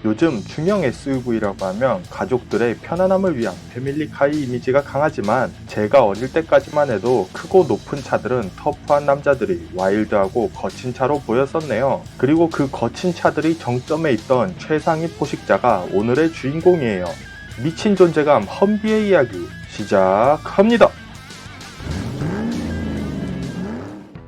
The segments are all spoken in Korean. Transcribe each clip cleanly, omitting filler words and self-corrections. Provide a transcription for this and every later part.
요즘 중형 SUV라고 하면 가족들의 편안함을 위한 패밀리카의 이미지가 강하지만 제가 어릴 때까지만 해도 크고 높은 차들은 터프한 남자들이 와일드하고 거친 차로 보였었네요. 그리고 그 거친 차들이 정점에 있던 최상위 포식자가 오늘의 주인공이에요. 미친 존재감 험비의 이야기 시작합니다.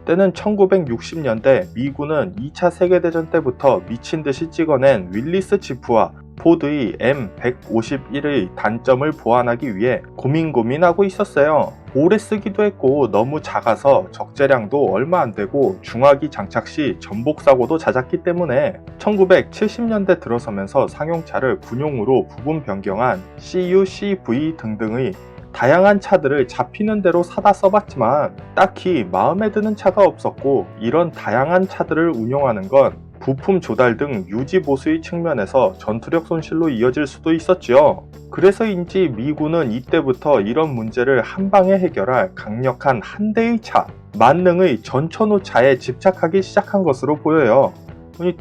때는 1960년대 미군은 2차 세계대전 때부터 미친듯이 찍어낸 윌리스 지프와 포드의 M151의 단점을 보완하기 위해 고민하고 있었어요. 오래 쓰기도 했고 너무 작아서 적재량도 얼마 안되고 중화기 장착 시 전복사고도 잦았기 때문에 1970년대 들어서면서 상용차를 군용으로 부분 변경한 CU-CV 등등의 다양한 차들을 잡히는 대로 사다 써봤지만 딱히 마음에 드는 차가 없었고, 이런 다양한 차들을 운용하는 건 부품 조달 등 유지 보수의 측면에서 전투력 손실로 이어질 수도 있었지요. 그래서인지 미군은 이때부터 이런 문제를 한방에 해결할 강력한 한 대의 차, 만능의 전천후차에 집착하기 시작한 것으로 보여요.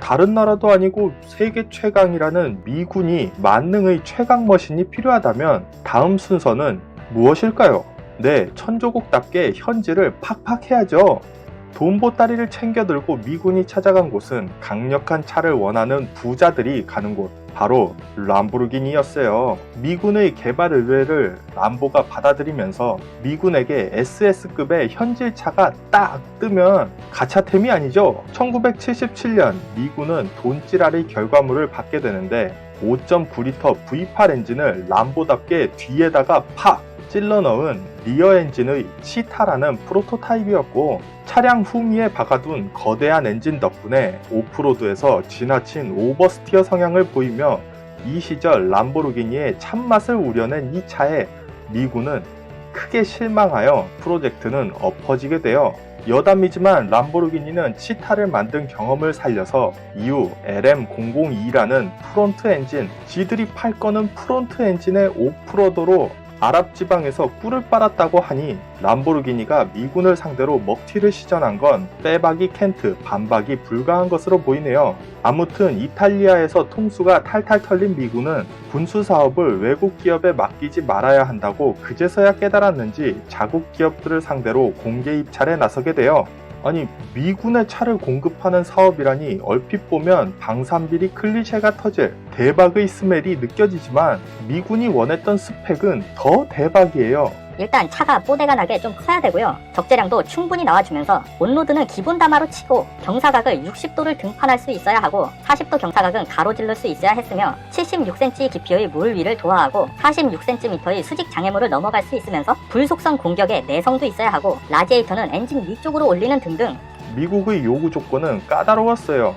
다른 나라도 아니고 세계 최강이라는 미군이 만능의 최강 머신이 필요하다면 다음 순서는 무엇일까요? 네, 천조국답게 현질을 팍팍 해야죠. 돈보따리를 챙겨들고 미군이 찾아간 곳은 강력한 차를 원하는 부자들이 가는 곳, 바로 람보르기니였어요. 미군의 개발 의뢰를 람보가 받아들이면서 미군에게 SS급의 현질차가 딱 뜨면 가차템이 아니죠. 1977년 미군은 돈지랄의 결과물을 받게 되는데 5.9L V8 엔진을 람보답게 뒤에다가 팍 찔러 넣은 리어 엔진의 치타라는 프로토타입이었고, 차량 후미에 박아둔 거대한 엔진 덕분에 오프로드에서 지나친 오버스티어 성향을 보이며 이 시절 람보르기니의 참맛을 우려낸 이 차에 미군은 크게 실망하여 프로젝트는 엎어지게 되어, 여담이지만 람보르기니는 치타를 만든 경험을 살려서 이후 LM002라는 프론트 엔진, 지들이 팔 거는 프론트 엔진의 오프로더로 아랍 지방에서 꿀을 빨았다고 하니 람보르기니가 미군을 상대로 먹튀를 시전한 건 빼박이 켄트, 반박이 불가한 것으로 보이네요. 아무튼 이탈리아에서 통수가 탈탈 털린 미군은 군수 사업을 외국 기업에 맡기지 말아야 한다고 그제서야 깨달았는지 자국 기업들을 상대로 공개 입찰에 나서게 돼요. 아니, 미군의 차를 공급하는 사업이라니 얼핏 보면 방산비리 클리셰가 터질 대박의 스멜이 느껴지지만 미군이 원했던 스펙은 더 대박이에요. 일단 차가 뽀대가 나게 좀 커야 되고요. 적재량도 충분히 나와주면서 온로드는 기본 담화로 치고 경사각을 60도를 등판할 수 있어야 하고 40도 경사각은 가로질러 수 있어야 했으며 76cm 깊이의 물 위를 도하하고 46cm의 수직 장애물을 넘어갈 수 있으면서 불속성 공격에 내성도 있어야 하고 라디에이터는 엔진 위쪽으로 올리는 등등. 미국의 요구 조건은 까다로웠어요.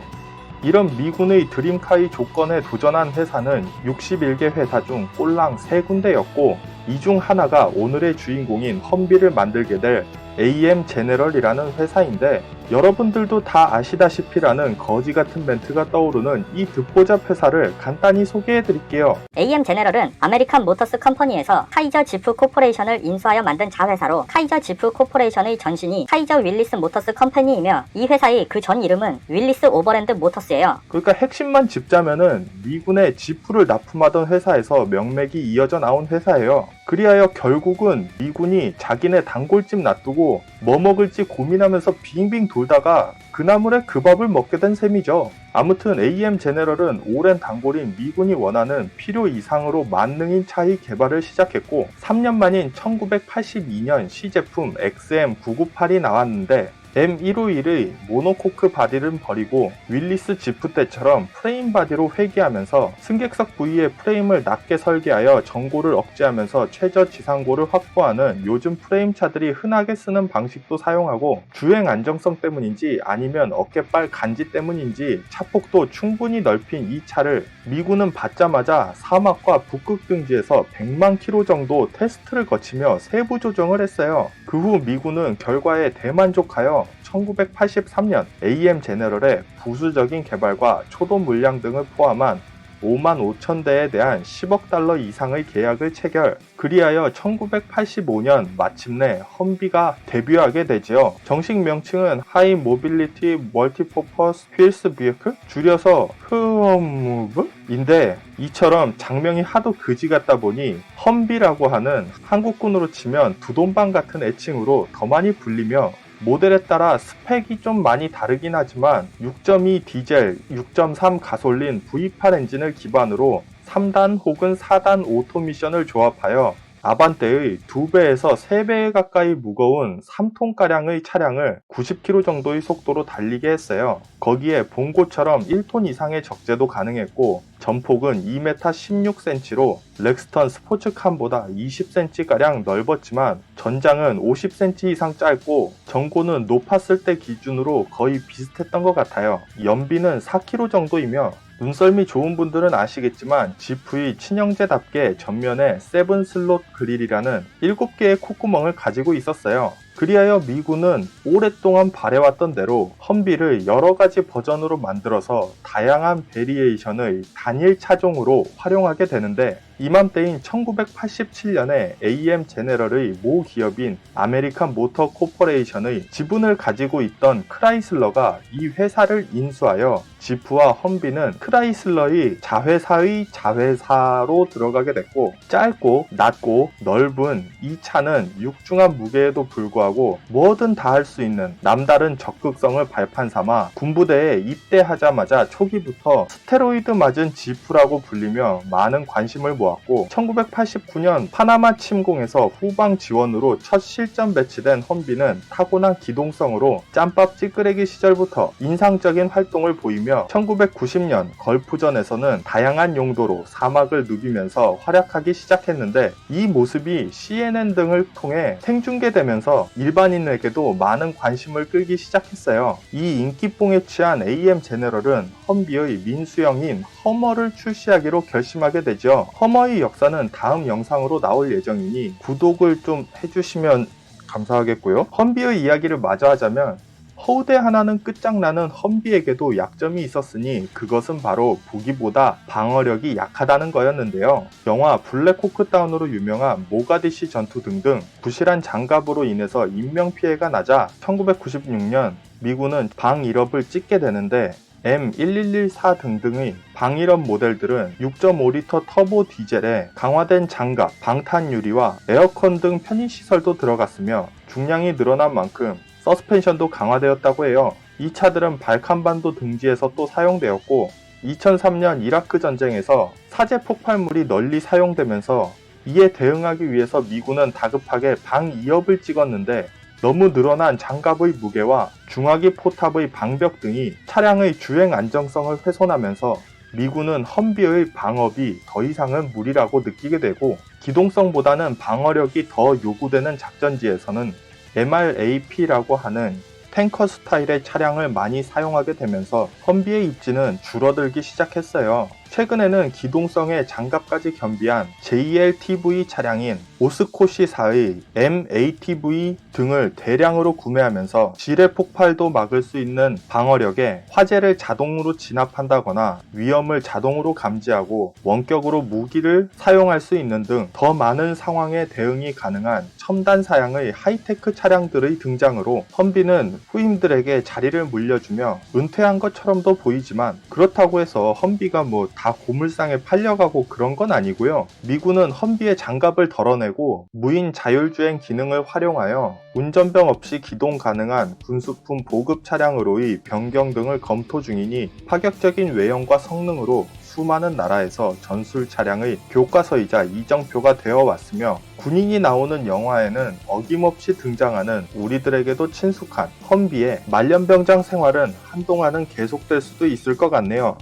이런 미군의 드림카의 조건에 도전한 회사는 61개 회사 중 꼴랑 3군데였고, 이 중 하나가 오늘의 주인공인 험비를 만들게 될 AM 제네럴이라는 회사인데, 여러분들도 다 아시다시피라는 거지같은 멘트가 떠오르는 이 듣보잡 회사를 간단히 소개해 드릴게요. AM 제네럴은 아메리칸 모터스 컴퍼니에서 카이저 지프 코퍼레이션을 인수하여 만든 자회사로, 카이저 지프 코퍼레이션의 전신이 카이저 윌리스 모터스 컴퍼니이며 이 회사의 그 전 이름은 윌리스 오버랜드 모터스예요. 그러니까 핵심만 짚자면은 미군의 지프를 납품하던 회사에서 명맥이 이어져 나온 회사예요. 그리하여 결국은 미군이 자기네 단골집 놔두고 뭐 먹을지 고민하면서 빙빙 돌다가 그 나물에 그 밥을 먹게 된 셈이죠. 아무튼 AM 제네럴은 오랜 단골인 미군이 원하는 필요 이상으로 만능인 차의 개발을 시작했고, 3년 만인 1982년 시제품 XM998이 나왔는데 M151의 모노코크 바디를 버리고 윌리스 지프 때처럼 프레임 바디로 회귀하면서 승객석 부위의 프레임을 낮게 설계하여 전고를 억제하면서 최저 지상고를 확보하는 요즘 프레임차들이 흔하게 쓰는 방식도 사용하고, 주행 안정성 때문인지 아니면 어깨빨 간지 때문인지 차폭도 충분히 넓힌 이 차를 미군은 받자마자 사막과 북극 등지에서 100만 킬로 정도 테스트를 거치며 세부 조정을 했어요. 그 후 미군은 결과에 대만족하여 1983년 AM 제네럴의 부수적인 개발과 초도 물량 등을 포함한 55,000대에 대한 10억 달러 이상의 계약을 체결. 그리하여 1985년 마침내 험비가 데뷔하게 되지요. 정식 명칭은 High Mobility Multipurpose Wheels Vehicle, 줄여서 HMV인데 이처럼 장명이 하도 그지 같다 보니 험비라고 하는 한국군으로 치면 두돈방 같은 애칭으로 더 많이 불리며, 모델에 따라 스펙이 좀 많이 다르긴 하지만 6.2 디젤, 6.3 가솔린 V8 엔진을 기반으로 3단 혹은 4단 오토미션을 조합하여 아반떼의 2배에서 3배 가까이 무거운 3톤가량의 차량을 90km 정도의 속도로 달리게 했어요. 거기에 봉고처럼 1톤 이상의 적재도 가능했고, 전폭은 2m 16cm로 렉스턴 스포츠칸보다 20cm가량 넓었지만 전장은 50cm 이상 짧고 전고는 높았을 때 기준으로 거의 비슷했던 것 같아요. 연비는 4km 정도이며, 눈썰미 좋은 분들은 아시겠지만 지프의 친형제답게 전면에 세븐 슬롯 그릴이라는 7개의 콧구멍을 가지고 있었어요. 그리하여 미군은 오랫동안 바래왔던 대로 험비를 여러가지 버전으로 만들어서 다양한 베리에이션의 단일 차종으로 활용하게 되는데, 이맘때인 1987년에 AM 제네럴의 모 기업인 아메리칸 모터 코퍼레이션의 지분을 가지고 있던 크라이슬러가 이 회사를 인수하여 지프와 험비는 크라이슬러의 자회사의 자회사로 들어가게 됐고, 짧고 낮고 넓은 이 차는 육중한 무게에도 불구하고 뭐든 다 할 수 있는 남다른 적극성을 발판 삼아 군부대에 입대하자마자 초기부터 스테로이드 맞은 지프라고 불리며 많은 관심을 모았고, 1989년 파나마 침공에서 후방 지원으로 첫 실전 배치된 험비는 타고난 기동성으로 짬밥 찌끄레기 시절부터 인상적인 활동을 보이며 1990년 걸프전에서는 다양한 용도로 사막을 누비면서 활약하기 시작했는데, 이 모습이 CNN 등을 통해 생중계되면서 일반인에게도 많은 관심을 끌기 시작했어요. 이 인기뽕에 취한 AM 제네럴은 험비의 민수형인 허머를 출시하기로 결심하게 되죠. 허머의 역사는 다음 영상으로 나올 예정이니 구독을 좀 해주시면 감사하겠고요. 험비의 이야기를 마저 하자면, 허우대 하나는 끝장나는 험비에게도 약점이 있었으니 그것은 바로 무기보다 방어력이 약하다는 거였는데요. 영화 블랙호크 다운으로 유명한 모가디시 전투 등등 부실한 장갑으로 인해서 인명피해가 나자 1996년 미군은 방일업을 찍게 되는데, M1114 등등의 방일업 모델들은 6.5리터 터보 디젤에 강화된 장갑, 방탄 유리와 에어컨 등 편의시설도 들어갔으며 중량이 늘어난 만큼 서스펜션도 강화되었다고 해요. 이 차들은 발칸반도 등지에서 또 사용되었고, 2003년 이라크 전쟁에서 사제 폭발물이 널리 사용되면서 이에 대응하기 위해서 미군은 다급하게 방 2업을 찍었는데, 너무 늘어난 장갑의 무게와 중화기 포탑의 방벽 등이 차량의 주행 안정성을 훼손하면서 미군은 험비의 방업이 더 이상은 무리라고 느끼게 되고, 기동성보다는 방어력이 더 요구되는 작전지에서는 MRAP라고 하는 탱커 스타일의 차량을 많이 사용하게 되면서 험비의 입지는 줄어들기 시작했어요. 최근에는 기동성에 장갑까지 겸비한 JLTV 차량인 오스코시사의 MATV 등을 대량으로 구매하면서 지뢰 폭발도 막을 수 있는 방어력에 화재를 자동으로 진압한다거나 위험을 자동으로 감지하고 원격으로 무기를 사용할 수 있는 등 더 많은 상황에 대응이 가능한 첨단 사양의 하이테크 차량들의 등장으로 험비는 후임들에게 자리를 물려주며 은퇴한 것처럼도 보이지만, 그렇다고 해서 험비가 뭐 다 고물상에 팔려가고 그런 건 아니고요. 미군은 험비의 장갑을 덜어내고 무인 자율주행 기능을 활용하여 운전병 없이 기동 가능한 군수품 보급 차량으로의 변경 등을 검토 중이니, 파격적인 외형과 성능으로 수많은 나라에서 전술 차량의 교과서이자 이정표가 되어 왔으며, 군인이 나오는 영화에는 어김없이 등장하는 우리들에게도 친숙한 험비의 말년병장 생활은 한동안은 계속될 수도 있을 것 같네요.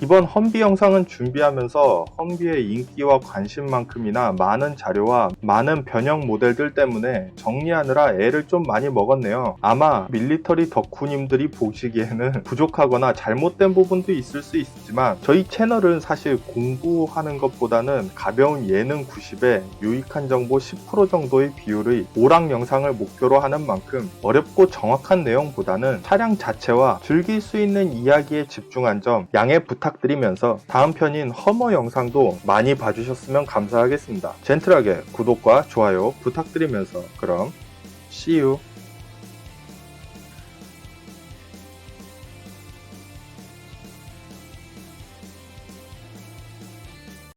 이번 험비 영상은 준비하면서 험비의 인기와 관심만큼이나 많은 자료와 많은 변형 모델들 때문에 정리하느라 애를 좀 많이 먹었네요. 아마 밀리터리 덕후님들이 보시기에는 부족하거나 잘못된 부분도 있을 수 있지만 저희 채널은 사실 공부하는 것보다는 가벼운 예능 90에 유익한 정보 10% 정도의 비율의 오락 영상을 목표로 하는 만큼 어렵고 정확한 내용보다는 차량 자체와 즐길 수 있는 이야기에 집중한 점 양해 부탁드리면서 다음 편인 허머 영상도 많이 봐주셨으면 감사하겠습니다. 젠틀하게 구독과 좋아요 부탁드리면서 그럼 See you!